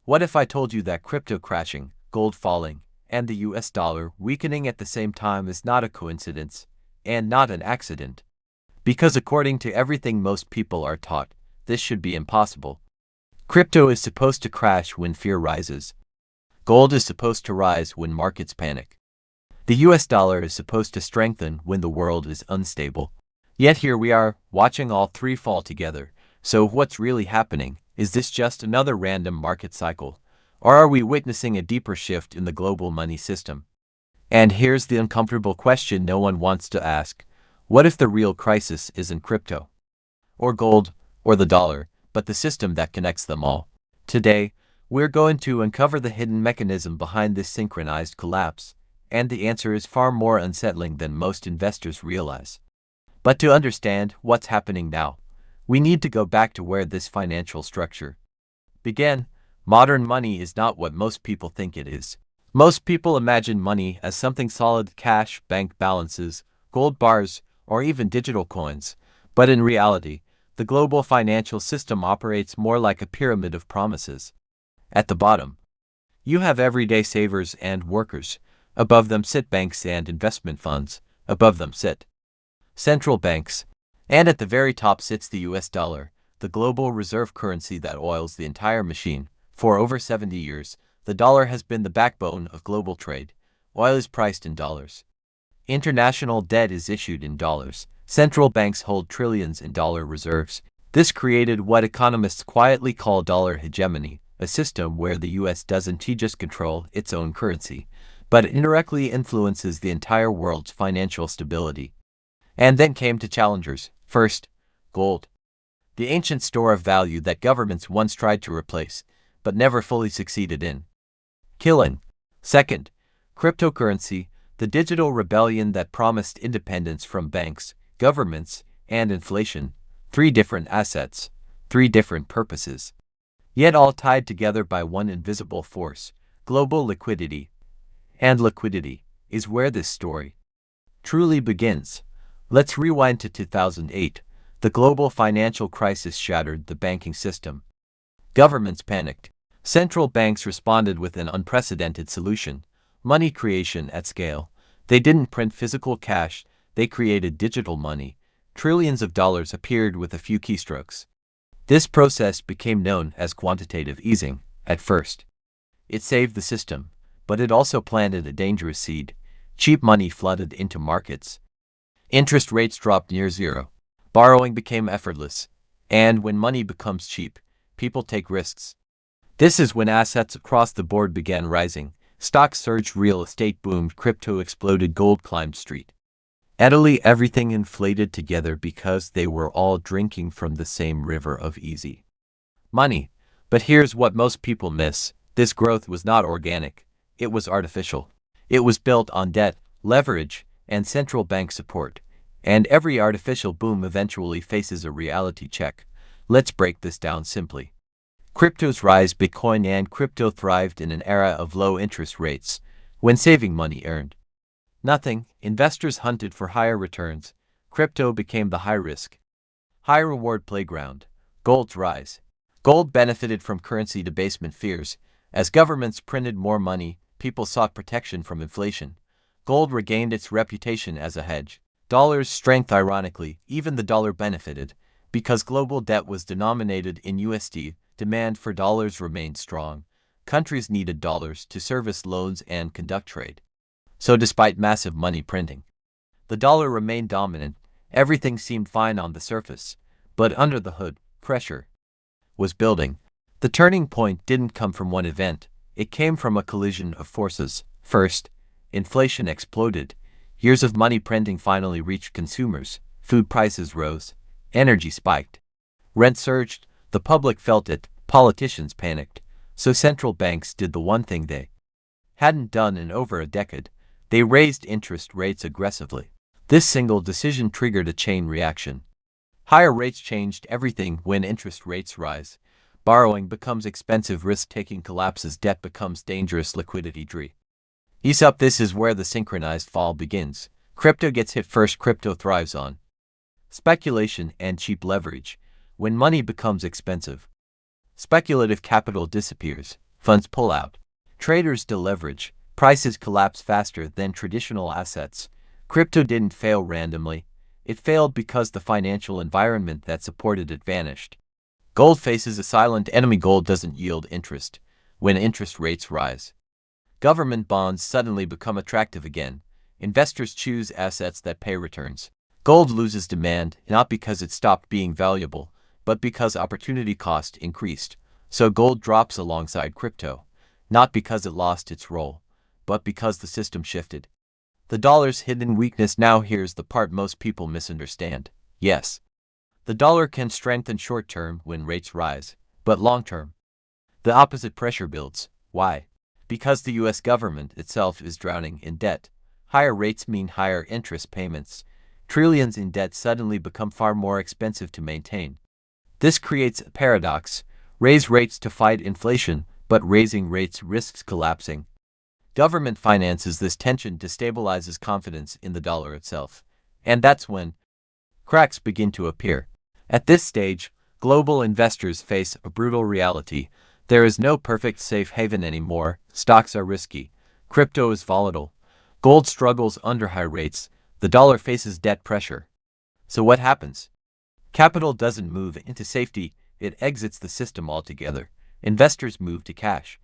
What if I told you that crypto crashing, gold falling, and the US dollar weakening at the same time is not a coincidence, and not an accident? Because according to everything most people are taught, this should be impossible. Crypto is supposed to crash when fear rises. Gold is supposed to rise when markets panic. The US dollar is supposed to strengthen when the world is unstable. Yet here we are, watching all three fall together. So what's really happening? Is this just another random market cycle? Or are we witnessing a deeper shift in the global money system? And here's the uncomfortable question no one wants to ask. What if the real crisis isn't crypto, or gold, or the dollar, but the system that connects them all? Today, we're going to uncover the hidden mechanism behind this synchronized collapse, and the answer is far more unsettling than most investors realize. But to understand what's happening now, we need to go back to where this financial structure began. Modern money is not what most people think it is. Most people imagine money as something solid: cash, bank balances, gold bars, or even digital coins. But in reality, the global financial system operates more like a pyramid of promises. At the bottom, you have everyday savers and workers. Above them sit banks and investment funds. Above them sit central banks. And at the very top sits the US dollar, the global reserve currency that oils the entire machine. For over 70 years, the dollar has been the backbone of global trade. Oil is priced in dollars. International debt is issued in dollars. Central banks hold trillions in dollar reserves. This created what economists quietly call dollar hegemony, a system where the US doesn't just control its own currency, but indirectly influences the entire world's financial stability. And then came two challengers. First, gold, the ancient store of value that governments once tried to replace, but never fully succeeded in killing. Second, cryptocurrency, the digital rebellion that promised independence from banks, governments, and inflation. Three different assets, three different purposes, yet all tied together by one invisible force: global liquidity. And liquidity is where this story truly begins. Let's rewind to 2008. The global financial crisis shattered the banking system. Governments panicked. Central banks responded with an unprecedented solution: money creation at scale. They didn't print physical cash, they created digital money. Trillions of dollars appeared with a few keystrokes. This process became known as quantitative easing. At first, it saved the system, but it also planted a dangerous seed. Cheap money flooded into markets. Interest rates dropped near zero. Borrowing became effortless. And when money becomes cheap, people take risks. This is when assets across the board began rising. Stocks surged, real estate boomed, crypto exploded, gold climbed street. Italy, everything inflated together because they were all drinking from the same river of easy money. But here's what most people miss: this growth was not organic. It was artificial. It was built on debt, leverage, and central bank support. And every artificial boom eventually faces a reality check. Let's break this down simply. Crypto's rise: Bitcoin and crypto thrived in an era of low interest rates, when saving money earned nothing. Investors hunted for higher returns. Crypto became the high-risk, high-reward playground. Gold's rise: gold benefited from currency debasement fears. As governments printed more money, people sought protection from inflation. Gold regained its reputation as a hedge. Dollar's strength: ironically, even the dollar benefited. Because global debt was denominated in USD, demand for dollars remained strong. Countries needed dollars to service loans and conduct trade. So despite massive money printing, the dollar remained dominant. Everything seemed fine on the surface, but under the hood, pressure was building. The turning point didn't come from one event. It came from a collision of forces. First, inflation exploded. Years of money printing finally reached consumers. Food prices rose. Energy spiked. Rent surged. The public felt it. Politicians panicked. So central banks did the one thing they hadn't done in over a decade. They raised interest rates aggressively. This single decision triggered a chain reaction. Higher rates changed everything. When interest rates rise, borrowing becomes expensive, risk-taking collapses, debt becomes dangerous, liquidity dries up. This is where the synchronized fall begins. Crypto gets hit first. Crypto thrives on speculation and cheap leverage. When money becomes expensive, speculative capital disappears. funds pull out. Traders deleverage. Prices collapse faster than traditional assets. Crypto didn't fail randomly. It failed because the financial environment that supported it vanished. Gold faces a silent enemy. Gold doesn't yield interest when interest rates rise. Government bonds suddenly become attractive again. Investors choose assets that pay returns. Gold loses demand not because it stopped being valuable, but because opportunity cost increased. So gold drops alongside crypto, not because it lost its role, but because the system shifted. The dollar's hidden weakness. Now here's the part most people misunderstand. Yes, the dollar can strengthen short-term when rates rise, but long-term, the opposite pressure builds. Why? Because the US government itself is drowning in debt. Higher rates mean higher interest payments. Trillions in debt suddenly become far more expensive to maintain. This creates a paradox. Raise rates to fight inflation, but raising rates risks collapsing. Government finances this tension destabilizes confidence in the dollar itself. And that's when cracks begin to appear. At this stage, global investors face a brutal reality. There is no perfect safe haven anymore. Stocks are risky. Crypto is volatile. Gold struggles under high rates. The dollar faces debt pressure. So what happens? Capital doesn't move into safety, it exits the system altogether. Investors move to cash.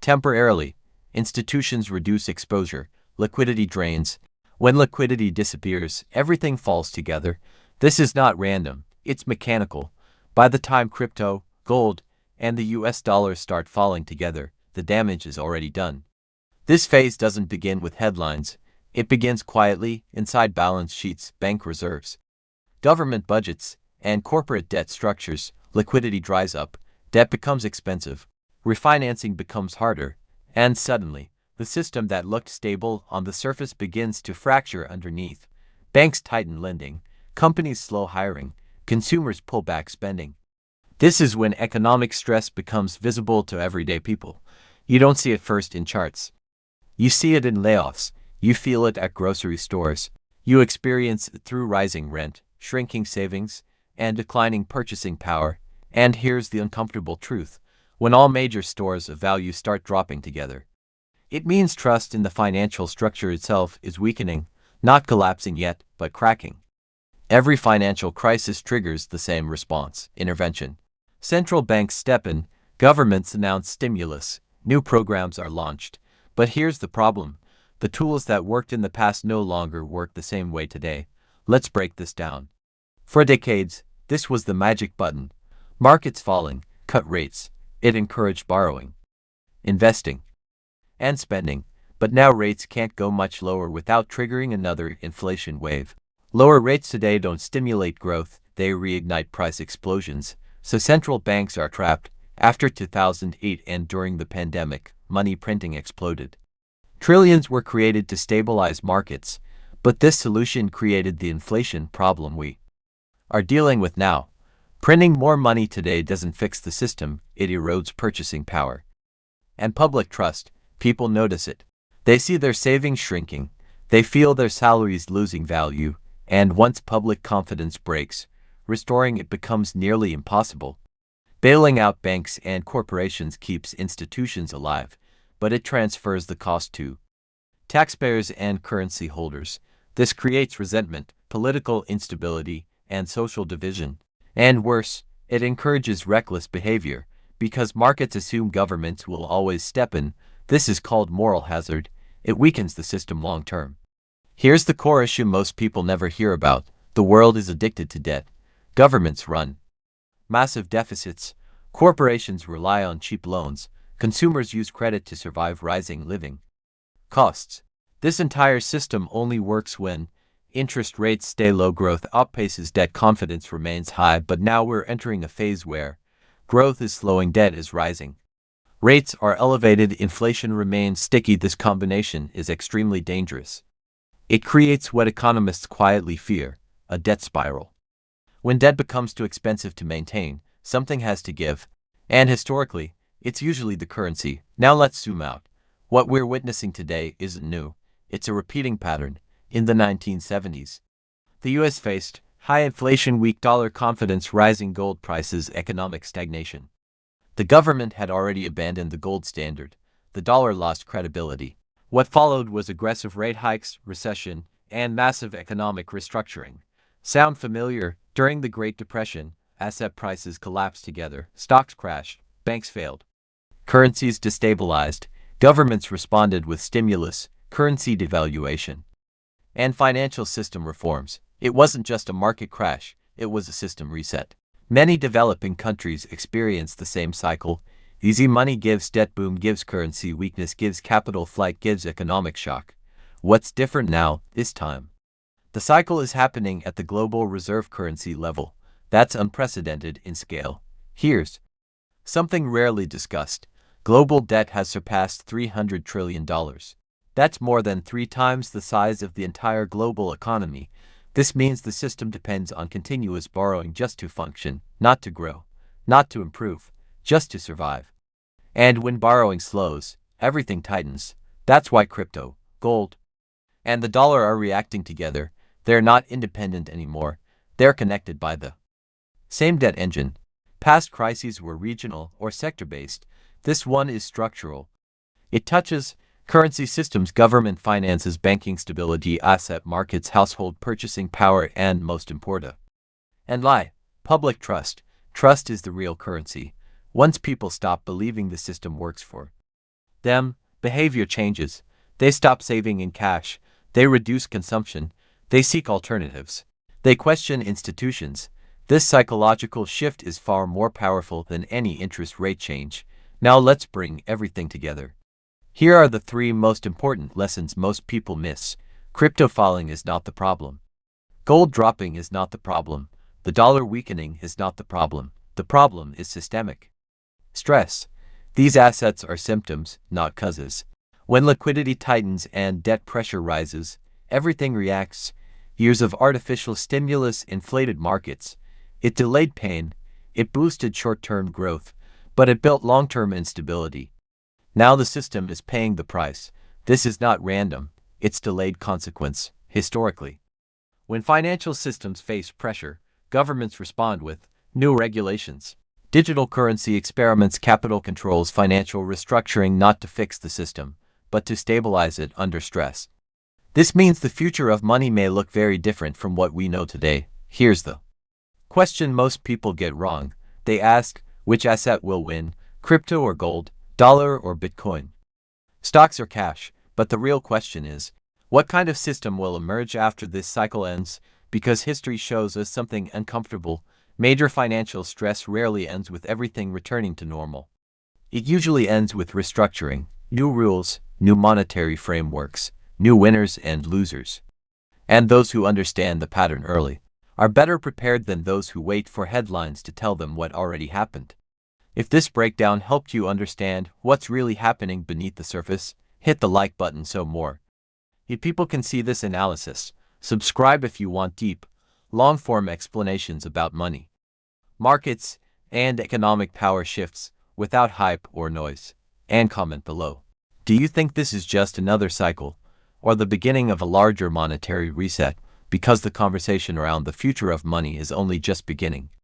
Temporarily, institutions reduce exposure, liquidity drains. When liquidity disappears, everything falls together. This is not random, it's mechanical. By the time crypto, gold, and the US dollar start falling together, the damage is already done. This phase doesn't begin with headlines. It begins quietly, inside balance sheets, bank reserves, government budgets, and corporate debt structures. Liquidity dries up, debt becomes expensive, refinancing becomes harder, and suddenly, the system that looked stable on the surface begins to fracture underneath. Banks tighten lending, companies slow hiring, consumers pull back spending. This is when economic stress becomes visible to everyday people. You don't see it first in charts. You see it in layoffs. You feel it at grocery stores. You experience it through rising rent, shrinking savings, and declining purchasing power. And here's the uncomfortable truth. When all major stores of value start dropping together, it means trust in the financial structure itself is weakening, not collapsing yet, but cracking. Every financial crisis triggers the same response: intervention. Central banks step in, governments announce stimulus, new programs are launched. But here's the problem. The tools that worked in the past no longer work the same way today. Let's break this down. For decades, this was the magic button. Markets falling, cut rates. It encouraged borrowing, investing, and spending. But now rates can't go much lower without triggering another inflation wave. Lower rates today don't stimulate growth, they reignite price explosions. So central banks are trapped. After 2008 and during the pandemic, money printing exploded. Trillions were created to stabilize markets, but this solution created the inflation problem we are dealing with now. Printing more money today doesn't fix the system, it erodes purchasing power. And public trust, people notice it. They see their savings shrinking, they feel their salaries losing value, and once public confidence breaks, restoring it becomes nearly impossible. Bailing out banks and corporations keeps institutions alive, but it transfers the cost to taxpayers and currency holders. This creates resentment, political instability, and social division. And worse, it encourages reckless behavior, because markets assume governments will always step in. This is called moral hazard. It weakens the system long term. Here's the core issue most people never hear about. The world is addicted to debt. Governments run massive deficits. Corporations rely on cheap loans. Consumers use credit to survive rising living costs. This entire system only works when interest rates stay low, growth outpaces debt, confidence remains high. But now we're entering a phase where growth is slowing, debt is rising. Rates are elevated, inflation remains sticky. This combination is extremely dangerous. It creates what economists quietly fear: a debt spiral. When debt becomes too expensive to maintain, something has to give. And historically, it's usually the currency. Now let's zoom out. What we're witnessing today isn't new. It's a repeating pattern. In the 1970s, the US faced high inflation, weak dollar, confidence, rising gold prices, economic stagnation. The government had already abandoned the gold standard. The dollar lost credibility. What followed was aggressive rate hikes, recession, and massive economic restructuring. Sound familiar? During the Great Depression, asset prices collapsed together, stocks crashed, banks failed, currencies destabilized, governments responded with stimulus, currency devaluation, and financial system reforms. It wasn't just a market crash, it was a system reset. Many developing countries experienced the same cycle. Easy money gives debt boom, gives currency weakness, gives capital flight, gives economic shock. What's different now is time. The cycle is happening at the global reserve currency level. That's unprecedented in scale. Here's something rarely discussed. Global debt has surpassed $300 trillion. That's more than 3 times the size of the entire global economy. This means the system depends on continuous borrowing just to function, not to grow, not to improve, just to survive. And when borrowing slows, everything tightens. That's why crypto, gold, and the dollar are reacting together. They're not independent anymore. They're connected by the same debt engine. Past crises were regional or sector-based. This one is structural. It touches currency systems, government finances, banking stability, asset markets, household purchasing power, and most important, public trust. Trust is the real currency. Once people stop believing the system works for them, behavior changes. They stop saving in cash. They reduce consumption. They seek alternatives. They question institutions. This psychological shift is far more powerful than any interest rate change. Now let's bring everything together. Here are the 3 most important lessons most people miss. Crypto falling is not the problem. Gold dropping is not the problem. The dollar weakening is not the problem. The problem is systemic stress. These assets are symptoms, not causes. When liquidity tightens and debt pressure rises, everything reacts. Years of artificial stimulus inflated markets. It delayed pain. It boosted short-term growth, but it built long-term instability. Now the system is paying the price. This is not random. It's delayed consequence, historically. When financial systems face pressure, governments respond with new regulations, digital currency experiments, capital controls, financial restructuring, not to fix the system, but to stabilize it under stress. This means the future of money may look very different from what we know today. Here's the question most people get wrong. They ask, which asset will win, crypto or gold, dollar or Bitcoin, stocks or cash? But the real question is, what kind of system will emerge after this cycle ends? Because history shows us something uncomfortable. Major financial stress rarely ends with everything returning to normal. It usually ends with restructuring, new rules, new monetary frameworks, new winners and losers. And those who understand the pattern early are better prepared than those who wait for headlines to tell them what already happened. If this breakdown helped you understand what's really happening beneath the surface, hit the like button so more people can see this analysis. Subscribe if you want deep, long-form explanations about money, markets, and economic power shifts without hype or noise. And comment below. Do you think this is just another cycle, or the beginning of a larger monetary reset? Because the conversation around the future of money is only just beginning.